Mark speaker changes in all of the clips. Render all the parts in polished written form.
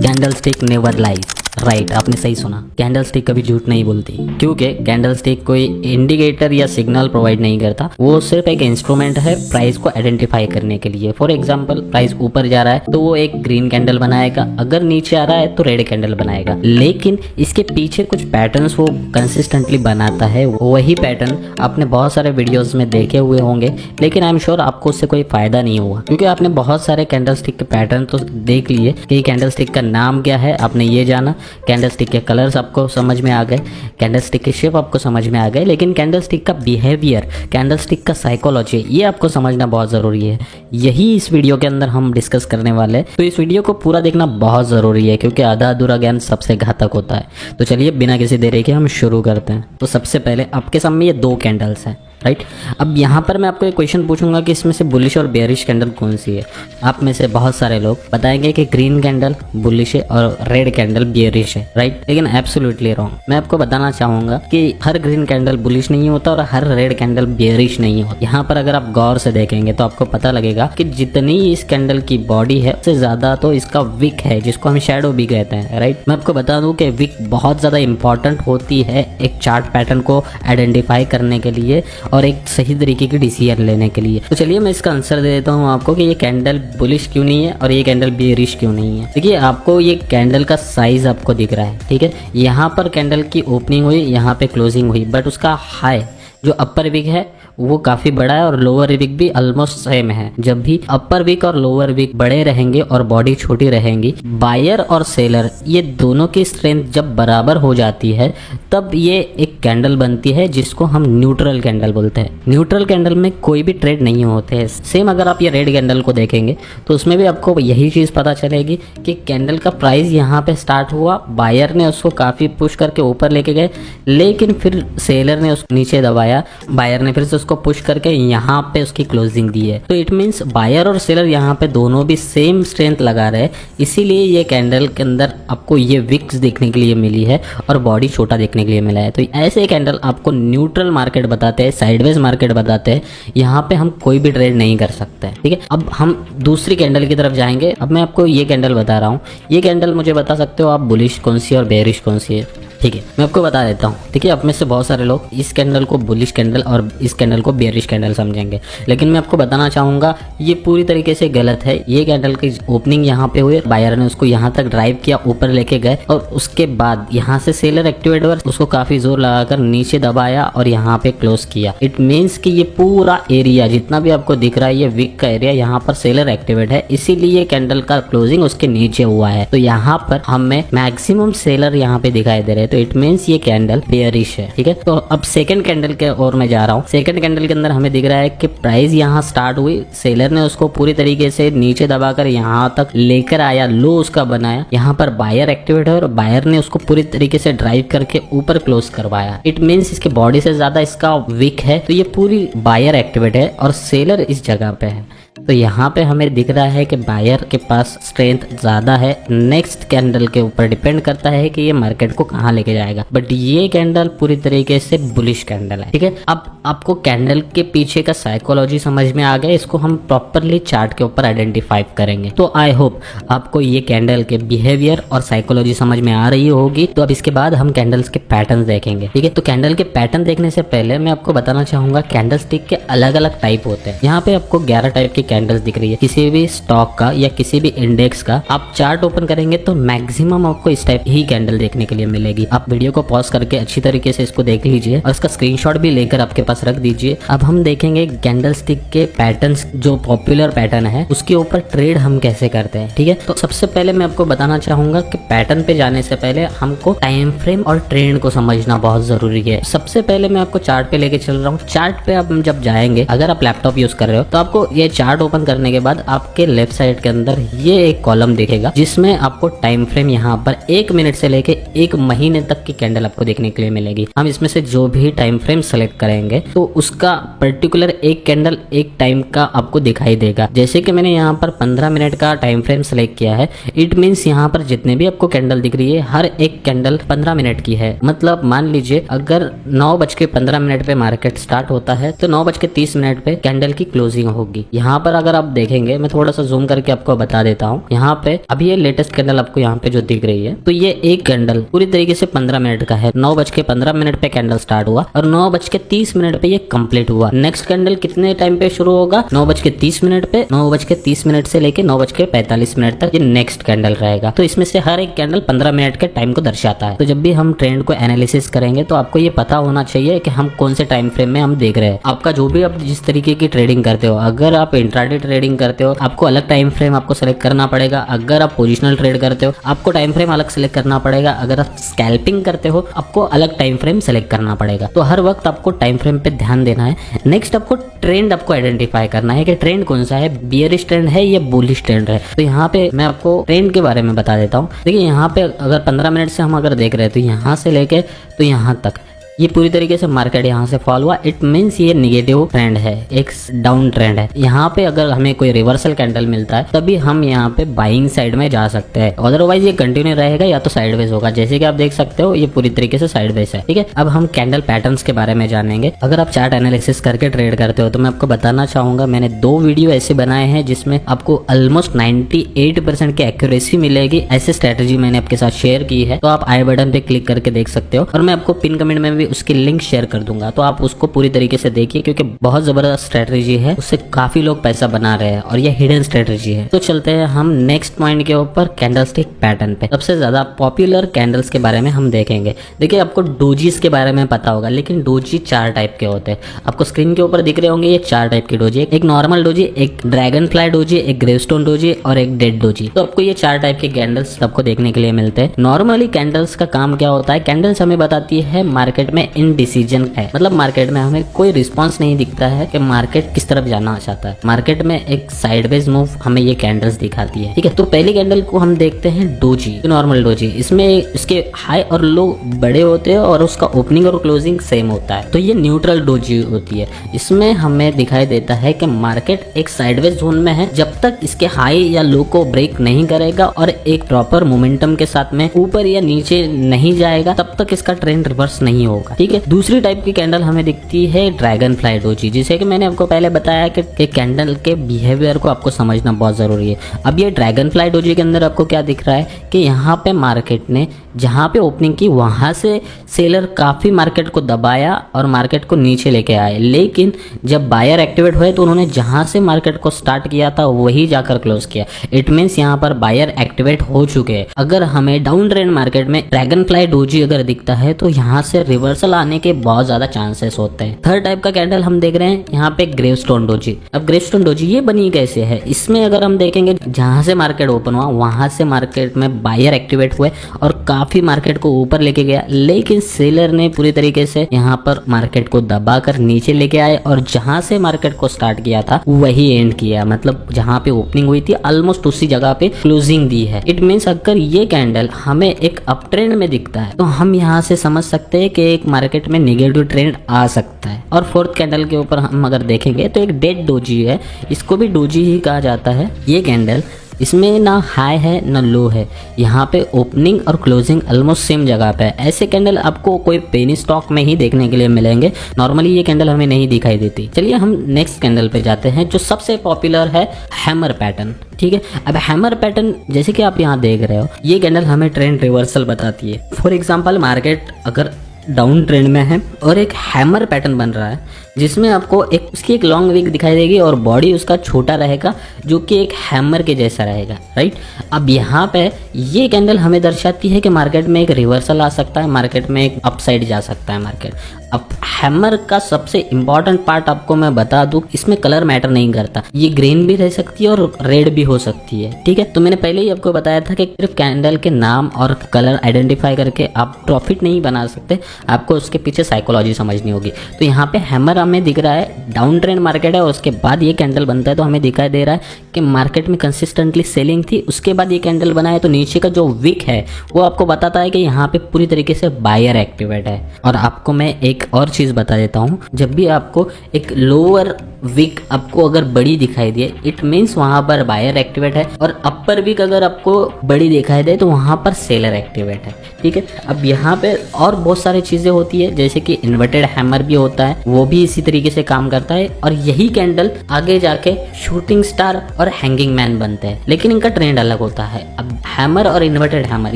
Speaker 1: Candle stick never lies. Right, आपने सही सुना, कैंडल स्टिक कभी झूठ नहीं बोलती, क्योंकि कैंडल स्टिक कोई इंडिकेटर या सिग्नल प्रोवाइड नहीं करता। वो सिर्फ एक इंस्ट्रूमेंट है प्राइस को आइडेंटिफाई करने के लिए। फॉर एग्जांपल, प्राइस ऊपर जा रहा है तो वो एक ग्रीन कैंडल बनाएगा, अगर नीचे आ रहा है तो रेड कैंडल बनाएगा। लेकिन इसके पीछे कुछ पैटर्न्स वो कंसिस्टेंटली बनाता है। वही पैटर्न आपने बहुत सारे वीडियोस में देखे हुए होंगे, लेकिन आई एम श्योर आपको उससे कोई फायदा नहीं हुआ, क्योंकि आपने बहुत सारे कैंडल स्टिक के पैटर्न तो देख लिए कि कैंडल स्टिक का नाम क्या है, आपने ये जाना, कैंडल स्टिक के कलर्स आपको समझ में आ गए, कैंडल स्टिक के शेप आपको समझ में आ गए, लेकिन कैंडल स्टिक का बिहेवियर, कैंडल स्टिक का साइकोलॉजी, ये आपको समझना बहुत ज़रूरी है। यही इस वीडियो के अंदर हम डिस्कस करने वाले हैं। तो इस वीडियो को पूरा देखना बहुत ज़रूरी है, क्योंकि आधा अधूरा ज्ञान सबसे घातक होता है। तो चलिए बिना किसी देरी के हम शुरू करते हैं। तो सबसे पहले आपके सामने ये दो कैंडल्स हैं, राइट। अब यहाँ पर मैं आपको एक क्वेश्चन पूछूंगा कि इसमें से बुलिश और बेयरिश कैंडल कौन सी है। आप में से बहुत सारे लोग बताएंगे कि ग्रीन कैंडल बुलिश है और रेड कैंडल बेयरिश है, राइट। लेकिन एब्सोल्युटली रॉन्ग। मैं आपको बताना चाहूंगा कि हर ग्रीन कैंडल बुलिश नहीं होता और हर रेड कैंडल बेयरिश नहीं होता। यहाँ पर अगर आप गौर से देखेंगे तो आपको पता लगेगा कि जितनी इस कैंडल की बॉडी है उससे ज्यादा तो इसका विक है, जिसको हम शैडो भी कहते हैं, राइट। मैं आपको बता दूं कि विक बहुत ज्यादा इंपॉर्टेंट होती है एक चार्ट पैटर्न को आइडेंटिफाई करने के लिए और एक सही तरीके की डिसीजन लेने के लिए। तो चलिए मैं इसका आंसर दे देता हूँ आपको कि ये कैंडल बुलिश क्यों नहीं है और ये कैंडल बेयरिश क्यों नहीं है। देखिए, आपको ये कैंडल का साइज आपको दिख रहा है, ठीक है। यहाँ पर कैंडल की ओपनिंग हुई, यहाँ पे क्लोजिंग हुई, बट उसका हाई जो अपर विक है वो काफी बड़ा है और लोअर विक भी ऑलमोस्ट सेम है। जब भी अपर विक और लोअर विक बड़े रहेंगे और बॉडी छोटी रहेंगी, बायर और सेलर ये दोनों की स्ट्रेंथ जब बराबर हो जाती है तब ये एक कैंडल बनती है जिसको हम न्यूट्रल कैंडल बोलते हैं। न्यूट्रल कैंडल में कोई भी ट्रेड नहीं होते हैं। सेम अगर आप ये रेड कैंडल को देखेंगे तो उसमें भी आपको यही चीज पता चलेगी कि कैंडल का प्राइस यहाँ पे स्टार्ट हुआ, बायर ने उसको काफी पुश करके ऊपर लेके गए, लेकिन फिर सेलर ने उसको नीचे दबाया, बायर ने फिर से उसको पुश करके यहाँ पे उसकी क्लोजिंग दी है। तो इट मींस बायर और सेलर यहाँ पे दोनों भी सेम स्ट्रेंथ लगा रहे हैं, इसीलिए ये कैंडल के अंदर आपको ये विक्स देखने के लिए मिली है और बॉडी छोटा देखने के लिए मिला है। तो ऐसे कैंडल आपको न्यूट्रल मार्केट बताते हैं, साइडवेज मार्केट बताते हैं। यहाँ पे हम कोई भी ट्रेड नहीं कर सकते, ठीक है। अब हम दूसरी कैंडल की तरफ जाएंगे। अब मैं आपको ये कैंडल बता रहा हूँ, ये कैंडल मुझे बता सकते हो आप बुलिश कौन सी और बेयरिश कौन सी है, ठीक है। मैं आपको बता देता हूँ, ठीक है। आप में से बहुत सारे लोग इस कैंडल को बुलिश कैंडल और इस कैंडल को बेयरिश कैंडल समझेंगे, लेकिन मैं आपको बताना चाहूंगा ये पूरी तरीके से गलत है। ये कैंडल की ओपनिंग यहाँ पे हुई, बायर ने उसको यहाँ तक ड्राइव किया, ऊपर लेके गए और उसके बाद यहाँ से सेलर एक्टिवेट हुआ, उसको काफी जोर लगाकर नीचे दबाया और यहाँ पे क्लोज किया। इट मीन्स कि ये पूरा एरिया जितना भी आपको दिख रहा है ये विक का एरिया, यहाँ पर सेलर एक्टिवेट है, इसीलिए कैंडल का क्लोजिंग उसके नीचे हुआ है। तो यहाँ पर हमें मैक्सिमम सेलर यहाँ पे दिखाई दे रहे हैं, तो इट मींस ये कैंडल बेयरिश है, ठीक है। तो अब सेकंड कैंडल के और मैं जा रहा हूँ। सेकंड कैंडल के अंदर हमें दिख रहा है कि प्राइस यहाँ स्टार्ट हुई, सेलर ने उसको पूरी तरीके से नीचे दबाकर यहाँ तक लेकर आया, लो उसका बनाया, यहाँ पर बायर एक्टिवेट है और बायर ने उसको पूरी तरीके से ड्राइव करके ऊपर क्लोज करवाया। इट मींस इसके बॉडी से ज्यादा इसका विक है, तो ये पूरी बायर एक्टिवेट है और सेलर इस जगह पे है। तो यहाँ पे हमें दिख रहा है कि बायर के पास स्ट्रेंथ ज्यादा है। नेक्स्ट कैंडल के ऊपर डिपेंड करता है कि ये मार्केट को कहाँ लेके जाएगा, बट ये कैंडल पूरी तरीके से बुलिश कैंडल है, ठीक है। अब आपको कैंडल के पीछे का साइकोलॉजी समझ में आ गया, इसको हम प्रॉपरली चार्ट के ऊपर आइडेंटिफाई करेंगे। तो आई होप आपको ये कैंडल के बिहेवियर और साइकोलॉजी समझ में आ रही होगी। तो अब इसके बाद हम कैंडल्स के पैटर्न देखेंगे, ठीक है। तो कैंडल के पैटर्न देखने से पहले मैं आपको बताना चाहूंगा कैंडल स्टिक के अलग अलग टाइप होते हैं। यहाँ पे आपको 11 टाइप की कैंडल्स दिख रही है। किसी भी स्टॉक का या किसी भी इंडेक्स का आप चार्ट ओपन करेंगे तो मैक्सिमम आपको इस टाइप ही कैंडल देखने के लिए मिलेगी। आप वीडियो को पॉज करके अच्छी तरीके से इसको देख लीजिए और इसका स्क्रीनशॉट भी लेकर आपके पास रख दीजिए। अब हम देखेंगे कैंडल स्टिक के पैटर्न्स, जो पॉपुलर पैटर्न है उसके ऊपर ट्रेड हम कैसे करते हैं, ठीक है। तो सबसे पहले मैं आपको बताना चाहूंगा कि पैटर्न पे जाने से पहले हमको टाइम फ्रेम और ट्रेंड को समझना बहुत जरूरी है। सबसे पहले मैं आपको चार्ट पे लेके चल रहा हूँ। चार्ट पे आप जब जाएंगे, अगर आप लैपटॉप यूज कर रहे हो तो आपको ये चार्ट ओपन करने के बाद आपके लेफ्ट साइड के अंदर ये एक कॉलम दिखेगा जिसमें आपको टाइम फ्रेम यहाँ पर 1 मिनट से लेके 1 महीने तक की कैंडल आपको देखने के लिए मिलेगी। हम इसमें से जो भी टाइम फ्रेम सेलेक्ट करेंगे तो उसका पर्टिकुलर एक कैंडल एक टाइम का आपको दिखाई देगा। जैसे कि मैंने यहाँ पर 15 मिनट का टाइम फ्रेम सेलेक्ट किया है, इट मीन्स यहाँ पर जितने भी आपको कैंडल दिख रही है हर एक कैंडल 15 मिनट की है। मतलब मान लीजिए अगर 9:15 पे मार्केट स्टार्ट होता है तो 9:30 पे कैंडल की क्लोजिंग होगी। यहाँ पर अगर आप देखेंगे, मैं थोड़ा सा जूम करके आपको बता देता हूँ। यहाँ पे अभी ये लेटेस्ट कैंडल आपको यहाँ पे जो दिख रही है, तो ये एक कैंडल पूरी तरीके से 15 मिनट का है। 9:15 पे कैंडल स्टार्ट हुआ और 9:30 पे ये कंप्लीट हुआ। नेक्स्ट कैंडल कितने टाइम पे शुरू होगा? 9:30 पे। 9:30 से लेके 9:45 तक ये नेक्स्ट कैंडल रहेगा। तो इसमें से हर एक कैंडल 15 मिनट के टाइम को दर्शाता है। तो जब भी हम ट्रेंड को एनालिसिस करेंगे तो आपको ये पता होना चाहिए कि हम कौन से टाइम फ्रेम में हम देख रहे हैं। आपका जो भी आप जिस तरीके की ट्रेडिंग करते हो, अगर आप इंट्राडे ट्रेडिंग करते हो आपको अलग टाइम फ्रेम आपको सेलेक्ट करना पड़ेगा। अगर आप पोजिशनल ट्रेड करते हो आपको टाइम फ्रेम अलग सेलेक्ट करना पड़ेगा। अगर आप स्कैल्पिंग करते हो आपको अलग टाइम फ्रेम सेलेक्ट करना पड़ेगा। तो हर वक्त आपको टाइम फ्रेम पे ध्यान देना है। नेक्स्ट आपको ट्रेंड आपको आइडेंटिफाई करना है कि ट्रेंड कौन सा है, बियरिश ट्रेंड है या बुलिश ट्रेंड है। तो यहाँ पे मैं आपको ट्रेंड के बारे में बता देता हूँ। देखिए यहाँ पे अगर 15 मिनट से हम अगर देख रहे हैं तो यहाँ से लेके तो यहाँ तक ये पूरी तरीके से मार्केट यहाँ से फॉल हुआ। इट मीन्स ये निगेटिव ट्रेंड है, एक डाउन ट्रेंड है। यहाँ पे अगर हमें कोई रिवर्सल कैंडल मिलता है तभी हम यहाँ पे बाइंग साइड में जा सकते हैं, अदरवाइज ये कंटिन्यू रहेगा या तो साइडवेज होगा। जैसे कि आप देख सकते हो ये पूरी तरीके से साइडवेज है। ठीक है, अब हम कैंडल पैटर्न्स के बारे में जानेंगे। अगर आप चार्ट एनालिसिस करके ट्रेड करते हो तो मैं आपको बताना चाहूंगा, मैंने 2 वीडियो ऐसे बनाए हैं जिसमें आपको ऑलमोस्ट 98% की एक्यूरेसी मिलेगी। ऐसे स्ट्रेटेजी मैंने आपके साथ शेयर की है, तो आप आई बटन पे क्लिक करके देख सकते हो और मैं आपको पिन कमेंट में भी उसकी लिंक शेयर कर दूंगा। तो आप उसको पूरी तरीके से देखिए क्योंकि बहुत जबरदस्त स्ट्रेटेजी है, उससे काफी लोग पैसा बना रहे हैं और ये हिडन स्ट्रेटेजी है। तो चलते हैं हम नेक्स्ट पॉइंट के ऊपर, कैंडलस्टिक पैटर्न पे। सबसे ज्यादा पॉपुलर कैंडल्स के बारे में हम देखेंगे। देखिए आपको डोजीज के बारे में पता होगा, लेकिन डोजी 4 टाइप के होते हैं। आपको स्क्रीन के ऊपर दिख रहे होंगे ये 4 टाइप की डोजी, एक नॉर्मल डोजी, एक ड्रैगन फ्लाई डोजी, एक ग्रेवस्टोन डोजी और एक डेड डोजी। तो आपको ये 4 टाइप के कैंडल्स आपको देखने के लिए मिलते हैं। नॉर्मली कैंडल्स का काम क्या होता है? कैंडल्स हमें बताती है मार्केट में इनडिसीजन है, मतलब मार्केट में हमें कोई रिस्पांस नहीं दिखता है कि मार्केट किस तरफ जाना चाहता है। मार्केट में एक साइडवेज मूव हमें ये कैंडल्स दिखाती है। ठीक है, तो पहली कैंडल को हम देखते हैं डोजी, नॉर्मल डोजी। इसमें इसके हाई और लो बड़े होते हैं और उसका ओपनिंग और क्लोजिंग सेम होता है। तो ये न्यूट्रल डोजी होती है। इसमें हमें दिखाई देता है कि मार्केट एक साइडवेज जोन में है। जब तक इसके हाई या लो को ब्रेक नहीं करेगा और एक प्रॉपर मोमेंटम के साथ में ऊपर या नीचे नहीं जाएगा तब तक इसका ट्रेंड रिवर्स नहीं होगा। ठीक है, दूसरी टाइप की कैंडल हमें दिखती है ड्रैगन फ्लाई डोजी, जिसे कि मैंने आपको पहले बताया कि कैंडल के बिहेवियर को आपको समझना बहुत जरूरी है। अब ये ड्रैगन फ्लाई डोजी के अंदर आपको क्या दिख रहा है कि यहाँ पे मार्केट ने जहाँ पे ओपनिंग की वहां से सेलर काफी मार्केट को दबाया और मार्केट को नीचे लेके आए, लेकिन जब बायर एक्टिवेट हुए तो उन्होंने जहां से मार्केट को स्टार्ट किया था वही जाकर क्लोज किया। इट मीन्स यहाँ पर बायर एक्टिवेट हो चुके हैं। अगर हमें डाउन ट्रेंड मार्केट में ड्रैगन फ्लाई डोजी अगर दिखता है तो यहाँ से रिवर्सल आने के बहुत ज्यादा चांसेस होते हैं। थर्ड टाइप का कैंडल हम देख रहे हैं यहाँ पे ग्रेवस्टोन डोजी। अब ग्रेवस्टोन डोजी ये बनी कैसे है? इसमें अगर हम देखेंगे जहां से मार्केट ओपन हुआ वहां से मार्केट में बायर एक्टिवेट हुए और काफी मार्केट को ऊपर लेके गया, लेकिन सेलर ने पूरी तरीके से यहाँ पर मार्केट को दबाकर नीचे लेके आए और जहां से मार्केट को स्टार्ट किया था वही एंड किया। मतलब जहां पे ओपनिंग हुई थी ऑलमोस्ट उसी जगह पे क्लोजिंग दी है। इट मीन्स अगर ये कैंडल हमें एक अप ट्रेंड में दिखता है तो हम यहाँ से समझ सकते हैं कि एक मार्केट में नेगेटिव ट्रेंड आ सकता है। और फोर्थ कैंडल के ऊपर हम अगर देखेंगे तो एक डेड डोजी है, इसको भी डोजी ही कहा जाता है। ये कैंडल इसमें ना हाई है ना लो है, यहाँ पे ओपनिंग और क्लोजिंग ऑलमोस्ट सेम जगह पे है। ऐसे कैंडल आपको कोई पेनी स्टॉक में ही देखने के लिए मिलेंगे, नॉर्मली ये कैंडल हमें नहीं दिखाई देती। चलिए हम नेक्स्ट कैंडल पे जाते हैं जो सबसे पॉपुलर है, हैमर पैटर्न। ठीक है, अब हैमर पैटर्न जैसे कि आप यहाँ देख रहे हो, ये कैंडल हमें ट्रेंड रिवर्सल बताती है। फॉर एग्जाम्पल मार्केट अगर डाउन ट्रेंड में है और एक हैमर पैटर्न बन रहा है जिसमें आपको एक उसकी एक लॉन्ग विक दिखाई देगी और बॉडी उसका छोटा रहेगा जो कि एक हैमर के जैसा रहेगा, राइट। अब यहाँ पे ये कैंडल हमें दर्शाती है कि मार्केट में एक रिवर्सल आ सकता है, मार्केट में एक अपसाइड जा सकता है मार्केट। अब हैमर का सबसे इंपॉर्टेंट पार्ट आपको मैं बता दूं, इसमें कलर मैटर नहीं करता, ये ग्रीन भी रह सकती है और रेड भी हो सकती है। ठीक है, तो मैंने पहले ही आपको बताया था कि सिर्फ कैंडल के नाम और कलर आइडेंटिफाई करके आप प्रॉफिट नहीं बना सकते, आपको उसके पीछे साइकोलॉजी समझनी होगी। तो यहाँ पे हैमर हमें दिख रहा है, डाउन ट्रेंड मार्केट है और उसके बाद ये कैंडल बनता है तो हमें दिखाई दे रहा है कि मार्केट में कंसिस्टेंटली सेलिंग थी, उसके बाद ये कैंडल बना है तो नीचे का जो विक है वो आपको बताता है कि यहाँ पे पूरी तरीके से बायर एक्टिवेट है। और आपको मैं एक एक और चीज़ बता देता हूँ, जब भी आपको एक लोअर विक आपको अगर बड़ी दिखाई दे, इट मीन्स वहाँ पर बायर एक्टिवेट है, और अपर विक अगर आपको बड़ी दिखाई दे तो वहाँ पर सेलर एक्टिवेट है। ठीक है, अब यहाँ पे और बहुत सारी चीज़ें होती है, जैसे कि इन्वर्टेड हैमर भी होता है, वो भी इसी तरीके से काम करता है, और यही कैंडल आगे जाके शूटिंग स्टार और हैंगिंग मैन बनते हैं, लेकिन इनका ट्रेंड अलग होता है। अब हैमर और इन्वर्टेड हैमर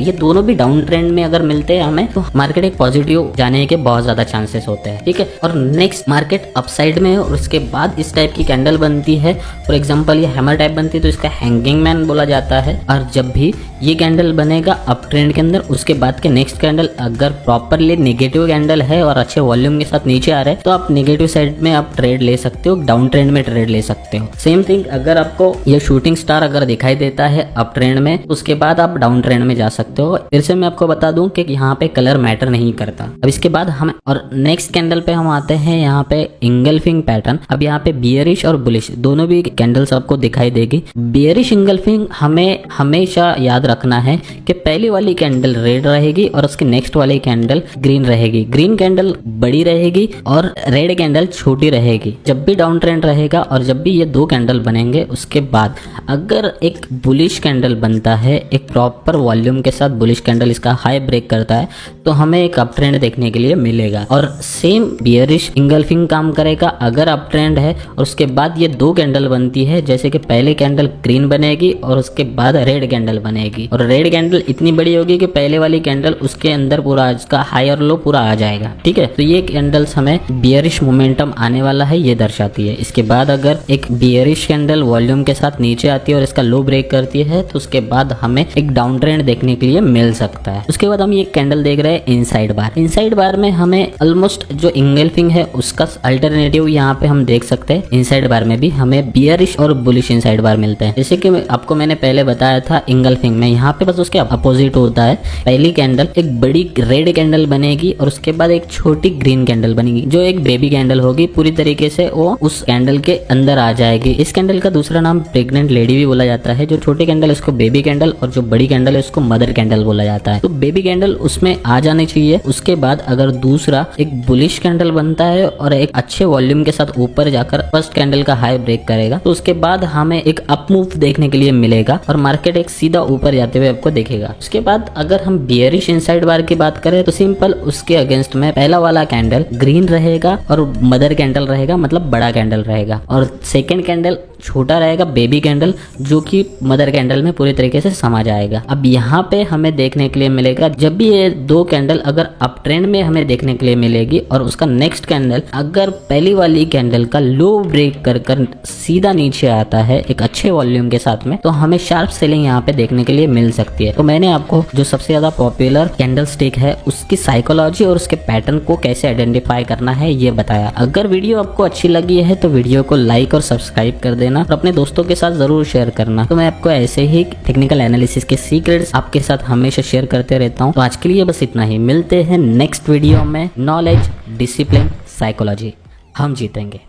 Speaker 1: ये दोनों भी डाउन ट्रेंड में अगर मिलते हैं हमें, तो मार्केट एक पॉजिटिव जाने के बहुत ज्यादा चांसेस होते हैं। ठीक है, और नेक्स्ट मार्केट अपसाइड में है, और उसके बाद इस टाइप की कैंडल बनती है, फॉर एग्जांपल ये हैमर टाइप बनती है तो इसका हैंगिंग मैन बोला जाता है। और जब भी ये कैंडल बनेगा अप ट्रेंड के अंदर, उसके बाद के नेक्स्ट कैंडल अगर प्रॉपरली नेगेटिव कैंडल है और अच्छे वॉल्यूम के साथ नीचे आ रहे हैं, तो आप नेगेटिव साइड में आप ट्रेड ले सकते हो, डाउन ट्रेंड में ट्रेड ले सकते हो। सेम थिंग अगर आपको ये शूटिंग स्टार अगर दिखाई देता है अप ट्रेंड में, उसके बाद आप डाउन ट्रेंड में जा सकते हो। फिर से मैं आपको बता दूं कि यहाँ पे कलर मैटर नहीं करता। अब इसके बाद हम और नेक्स्ट कैंडल पे हम आते हैं, यहाँ पे इंगल्फिंग पैटर्न। अब यहाँ पे बियरिश और बुलिश दोनों भी कैंडल्स आपको दिखाई देगी। बियरिश इंगल्फिंग हमें हमेशा याद रखना है कि पहली वाली कैंडल रेड रहेगी और उसकी नेक्स्ट वाली कैंडल ग्रीन रहेगी। ग्रीन कैंडल बड़ी रहेगी और रेड कैंडल छोटी रहेगी जब भी डाउन ट्रेंड रहेगा। और जब भी ये दो कैंडल बनेंगे, उसके बाद अगर एक बुलिश कैंडल बनता है, एक प्रॉपर वॉल्यूम के साथ बुलिश कैंडल इसका हाई ब्रेक करता है, तो हमें एक अप ट्रेंड देखने के लिए मिलेगा। और सेम बियरिश इंगल्फिंग काम करेगा अगर अप ट्रेंड है और उसके बाद ये दो कैंडल बनती है, जैसे कि पहले कैंडल ग्रीन बनेगी और उसके बाद रेड कैंडल बनेगी, और रेड कैंडल इतनी बड़ी होगी कि पहले वाली कैंडल उसके अंदर पूरा इसका हाई और लो पूरा आ जाएगा। ठीक है, तो ये कैंडल्स हमें बियरिश मोमेंटम आने वाला है ये दर्शाती है। इसके बाद अगर एक बियरिश कैंडल वॉल्यूम के साथ नीचे आती है और इसका लो ब्रेक करती है, तो उसके बाद हमें एक डाउन ट्रेंड देखने के लिए मिल सकता है। उसके बाद हम ये कैंडल देख रहे हैं इनसाइड बार। इनसाइड बार में हमें ऑलमोस्ट जो इंगल्फिंग है उसका अल्टरनेटिव यहाँ पे हम देख सकते हैं। इनसाइड बार में भी हमें बियरिश और बुलिश इनसाइड बार मिलते हैं। जैसे कि आपको मैंने पहले बताया था इंगल्फिंग में, यहाँ पे बस उसके अपोजिट होता है। पहली कैंडल एक बड़ी रेड कैंडल बनेगी और उसके बाद एक छोटी ग्रीन कैंडल बनेगी, जो एक बेबी कैंडल होगी, पूरी तरीके से वो उस कैंडल के अंदर आ जाएगी। इस कैंडल का दूसरा नाम प्रेग्नेंट लेडी भी बोला जाता है। जो छोटी कैंडल उसको बेबी कैंडल और जो बड़ी कैंडल है उसको मदर कैंडल बोला जाता है। तो बेबी कैंडल उसमें आ जानी चाहिए। उसके बाद अगर दूसरा एक बुलिश कैंडल बनता है और एक अच्छे वॉल्यूम के साथ ऊपर जाकर फर्स्ट कैंडल का हाई ब्रेक करेगा, तो उसके बाद हमें एक अप मूव देखने के लिए मिलेगा और मार्केट एक सीधा ऊपर जाते हुए आपको दिखेगा। उसके बाद अगर हम बियरिश इनसाइड बार की बात करें, तो सिंपल उसके अगेंस्ट में पहला वाला कैंडल ग्रीन रहेगा और मदर कैंडल रहेगा, मतलब बड़ा कैंडल रहेगा, और सेकेंड कैंडल छोटा रहेगा बेबी कैंडल, जो कि मदर कैंडल में पूरी तरीके से समा जाएगा। अब यहाँ पे हमें देखने के लिए मिलेगा, जब भी ये दो कैंडल अगर अप ट्रेंड में हमें देखने के लिए मिलेगी और उसका नेक्स्ट कैंडल अगर पहली वाली कैंडल का लो ब्रेक कर सीधा नीचे आता है एक अच्छे वॉल्यूम के साथ में, तो हमें शार्प सेलिंग यहाँ पे देखने के लिए मिल सकती है। तो मैंने आपको जो सबसे ज्यादा पॉपुलर कैंडल स्टिक है उसकी साइकोलॉजी और उसके पैटर्न को कैसे आइडेंटिफाई करना है ये बताया। अगर वीडियो आपको अच्छी लगी है तो वीडियो को लाइक और सब्सक्राइब कर देना और अपने दोस्तों के साथ जरूर शेयर करना। तो मैं आपको ऐसे ही टेक्निकल एनालिसिस के सीक्रेट्स आपके साथ हमेशा शेयर करते रहता हूँ। तो आज के लिए बस इतना ही, मिलते हैं नेक्स्ट वीडियो में। नॉलेज, डिसिप्लिन, साइकोलॉजी, हम जीतेंगे।